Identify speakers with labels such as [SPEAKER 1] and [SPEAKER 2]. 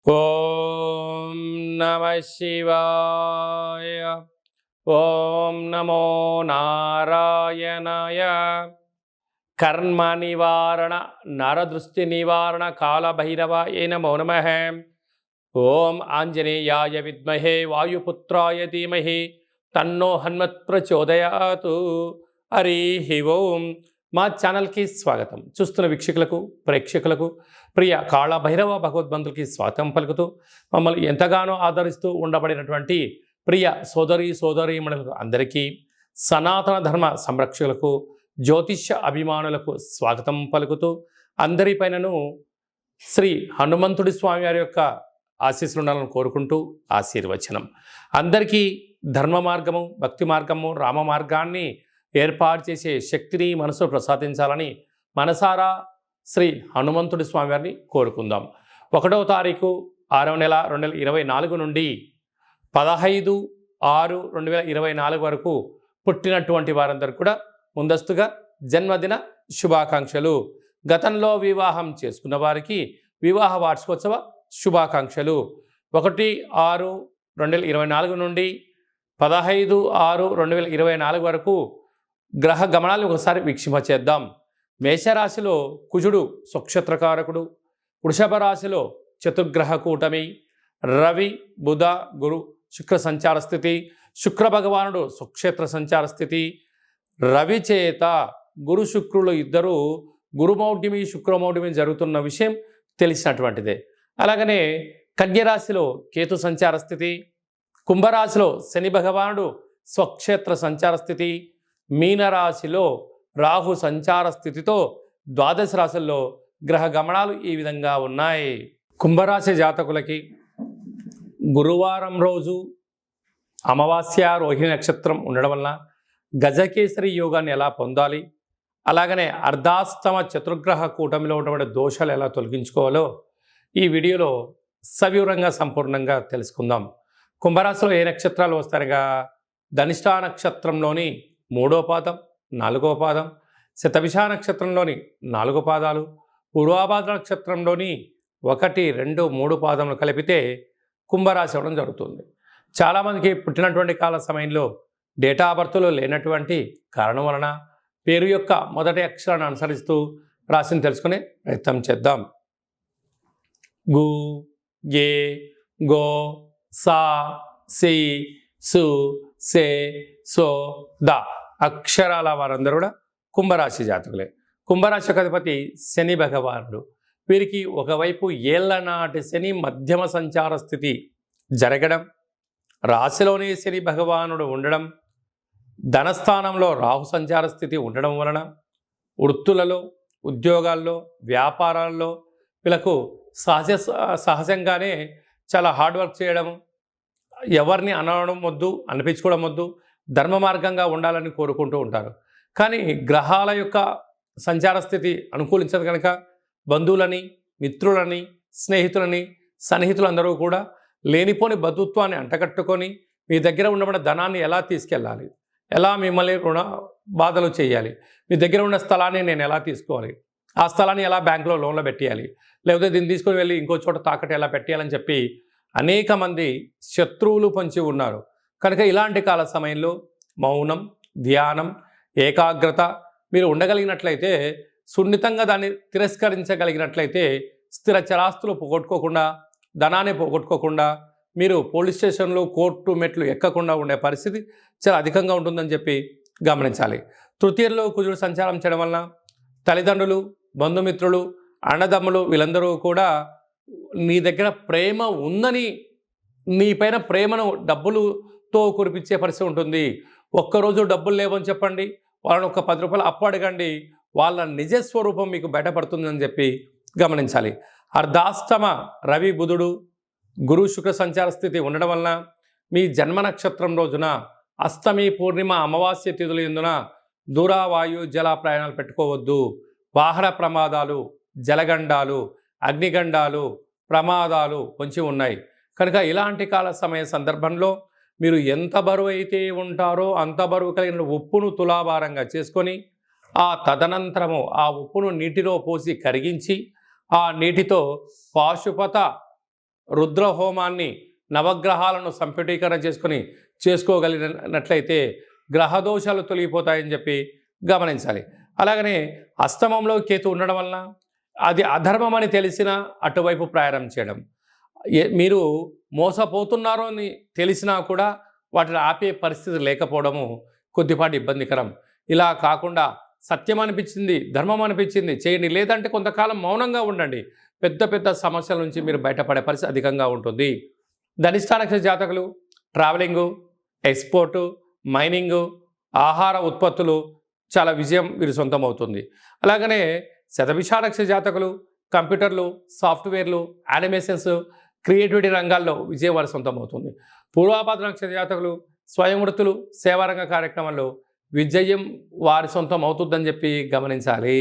[SPEAKER 1] ఓం నమః శివాయ. ఓం నమో నారాయణాయ. కర్మ నివారణ నరదృష్టి నివారణ కాళభైరవాయ నమో నమః. ఓం ఆంజనేయాయ విద్మహే వాయుపుత్రాయ ధీమహి తన్నో హనుమత్ ప్రచోదయాతు. హరి ఓం. మా ఛానల్కి స్వాగతం. చూస్తున్న వీక్షకులకు ప్రేక్షకులకు ప్రియ కాళభైరవ భగవద్బంధులకి స్వాగతం పలుకుతూ మమ్మల్ని ఎంతగానో ఆదరిస్తూ ఉండబడినటువంటి ప్రియ సోదరీమణులకు అందరికీ, సనాతన ధర్మ సంరక్షకులకు, జ్యోతిష్య అభిమానులకు స్వాగతం పలుకుతూ అందరిపైనను శ్రీ హనుమంతుడి స్వామి వారి యొక్క ఆశీస్సులు ఉండాలని కోరుకుంటూ ఆశీర్వచనం. అందరికీ ధర్మ మార్గము, భక్తి మార్గము, రామ మార్గాన్ని ఏర్పాటు చేసే శక్తిని మనసు ప్రసాదించాలని మనసారా శ్రీ హనుమంతుడి స్వామి వారిని కోరుకుందాం. 1వ తారీఖు 6వ నెల 2024 నుండి 15/6/2024 వరకు పుట్టినటువంటి వారందరూ కూడా ముందస్తుగా జన్మదిన శుభాకాంక్షలు. గతంలో వివాహం చేసుకున్న వారికి వివాహ వార్షికోత్సవ శుభాకాంక్షలు. 1/6/2024 నుండి 15/6/2024 వరకు గ్రహ గమనాలు ఒకసారి వీక్షింపచేద్దాం. మేషరాశిలో కుజుడు స్వక్షేత్రకారకుడు, వృషభ రాశిలో చతుర్గ్రహ కూటమి, రవి బుధ గురు శుక్ర సంచార స్థితి, శుక్ర భగవానుడు స్వక్షేత్ర సంచార స్థితి, రవి చేత గురు శుక్రులు ఇద్దరు గురుమౌఢ్యమి శుక్రమౌఢ్యమి జరుగుతున్న విషయం తెలిసినటువంటిదే. అలాగనే కన్యరాశిలో కేతు సంచార స్థితి, కుంభరాశిలో శని భగవానుడు స్వక్షేత్ర సంచార స్థితి, మీనరాశిలో రాహు సంచార స్థితితో ద్వాదశ రాశుల్లో గ్రహ గమనాలు ఈ విధంగా ఉన్నాయి. కుంభరాశి జాతకులకి గురువారం రోజు అమావాస్య రోహిణి నక్షత్రం ఉండడం వలన గజకేసరి యోగాన్ని ఎలా పొందాలి, అలాగనే అర్ధాస్తమ చతుర్గ్రహ కూటమిలో ఉన్నటువంటి దోషాలు ఎలా తొలగించుకోవాలో ఈ వీడియోలో సవివరంగా సంపూర్ణంగా తెలుసుకుందాం. కుంభరాశిలో ఏ నక్షత్రాలు వస్తారుగా, ధనిష్ఠా నక్షత్రంలోని 3వ పాదం, 4వ పాదం, శతభిష నక్షత్రంలోని 4 పాదాలు, పూర్వాభాద్ర నక్షత్రంలోని 1, 2, 3 పాదములు కలిపితే కుంభరాశి అవ్వడం జరుగుతుంది. చాలామందికి పుట్టినటువంటి కాల సమయంలో డేటా బర్త్లో లేనటువంటి కారణం వలన పేరు యొక్క మొదటి అక్షరాన్ని అనుసరిస్తూ రాశిని తెలుసుకునే ప్రయత్నం చేద్దాం. గు, గే, గో, సా, సి, సు, సే, సో, ద అక్షరాల వారందరూ కూడా కుంభరాశి జాతకులే. కుంభరాశి అధిపతి శని భగవానుడు. వీరికి ఒకవైపు ఏళ్లనాటి శని మధ్యమ సంచార స్థితి జరగడం, రాశిలోనే శని భగవానుడు ఉండడం, ధనస్థానంలో రాహు సంచార స్థితి ఉండడం వలన వృత్తులలో, ఉద్యోగాల్లో, వ్యాపారాల్లో వీళ్ళకు సహజంగానే చాలా హార్డ్ వర్క్ చేయడం, ఎవరిని అనడం వద్దు, అనిపించుకోవడం వద్దు, ధర్మ మార్గంగా ఉండాలని కోరుకుంటూ ఉంటారు. కానీ గ్రహాల యొక్క సంచార స్థితి అనుకూలించదు కనుక బంధువులని, మిత్రులని, స్నేహితులని, సన్నిహితులందరూ కూడా లేనిపోని బంధుత్వాన్ని అంటగట్టుకొని మీ దగ్గర ఉండబడిన ధనాన్ని ఎలా తీసుకెళ్ళాలి, ఎలా మిమ్మల్ని రుణ బాధలు చేయాలి, మీ దగ్గర ఉన్న స్థలాన్ని నేను ఎలా తీసుకోవాలి, ఆ స్థలాన్ని ఎలా బ్యాంకులో లోన్లో పెట్టేయాలి, లేకపోతే దీన్ని తీసుకొని వెళ్ళి ఇంకో చోట తాకట్టు ఎలా పెట్టేయాలని చెప్పి అనేక మంది శత్రువులు పొంచి ఉన్నారు. కనుక ఇలాంటి కాల సమయంలో మౌనం, ధ్యానం, ఏకాగ్రత మీరు ఉండగలిగినట్లయితే, సున్నితంగా దాన్ని తిరస్కరించగలిగినట్లయితే స్థిర చరాస్తులు పోగొట్టుకోకుండా, ధనాన్ని పోగొట్టుకోకుండా, మీరు పోలీస్ స్టేషన్లు, కోర్టు మెట్లు ఎక్కకుండా ఉండే పరిస్థితి చాలా అధికంగా ఉంటుందని చెప్పి గమనించాలి. తృతీయంలో కుజుడు సంచారం చేయడం వలన తల్లిదండ్రులు, బంధుమిత్రులు, అన్నదమ్ములు వీళ్ళందరూ కూడా నీ దగ్గర ప్రేమ ఉందని, నీ పైన ప్రేమను డబ్బులతో కురిపించే పరిస్థితి ఉంటుంది. ఒక్కరోజు డబ్బులు లేవని చెప్పండి, వాళ్ళని ఒక 10 రూపాయలు అప్పు అడగండి, వాళ్ళ నిజస్వరూపం మీకు బయటపడుతుందని చెప్పి గమనించాలి. అర్ధాస్తమ రవి బుధుడు గురు శుక్ర సంచార స్థితి ఉండడం వలన మీ జన్మ నక్షత్రం రోజున అష్టమి, పూర్ణిమ, అమావాస్య తిథులు ఎందున దూరావాయు జల ప్రయాణాలు పెట్టుకోవద్దు. వాహన ప్రమాదాలు, జలగండాలు, అగ్నిగండాలు, ప్రమాదాలు పొంచి ఉన్నాయి. కనుక ఇలాంటి కాల సమయ సందర్భంలో మీరు ఎంత బరువు అయితే ఉంటారో అంత బరువు కలిగిన ఉప్పును తులాభారంగా చేసుకొని ఆ తదనంతరము ఆ ఉప్పును నీటిలో పోసి కరిగించి ఆ నీటితో పాశుపత రుద్ర హోమాన్ని నవగ్రహాలను సంపుటీకరణ చేసుకోగలిగినట్లయితే గ్రహదోషాలు తొలగిపోతాయని చెప్పి గమనించాలి. అలాగనే అష్టమంలో కేతు ఉండడం వలన అది అధర్మం అని తెలిసినా అటువైపు ప్రయాణం చేయడం, మీరు మోసపోతున్నారో అని తెలిసినా కూడా వాటిని ఆపే పరిస్థితి లేకపోవడము కొద్దిపాటి ఇబ్బందికరం. ఇలా కాకుండా సత్యం అనిపించింది, ధర్మం అనిపించింది చేయండి, లేదంటే కొంతకాలం మౌనంగా ఉండండి. పెద్ద పెద్ద సమస్యల నుంచి మీరు బయటపడే పరిస్థితి అధికంగా ఉంటుంది. ధనిష్ట నక్షత్ర జాతకులు ట్రావెలింగు, ఎక్స్పోర్టు, మైనింగు, ఆహార ఉత్పత్తులు చాలా విజయం వీరి సొంతం అవుతుంది. అలాగనే శతభిష నక్షత్ర జాతకులు కంప్యూటర్లు, సాఫ్ట్వేర్లు, యానిమేషన్స్, క్రియేటివిటీ రంగాల్లో విజయం వారి సొంతం అవుతుంది. పూర్వాపాద నక్షత్ర జాతకులు స్వయం వృత్తులు, సేవారంగ కార్యక్రమాల్లో విజయం వారి సొంతం అవుతుందని చెప్పి గమనించాలి.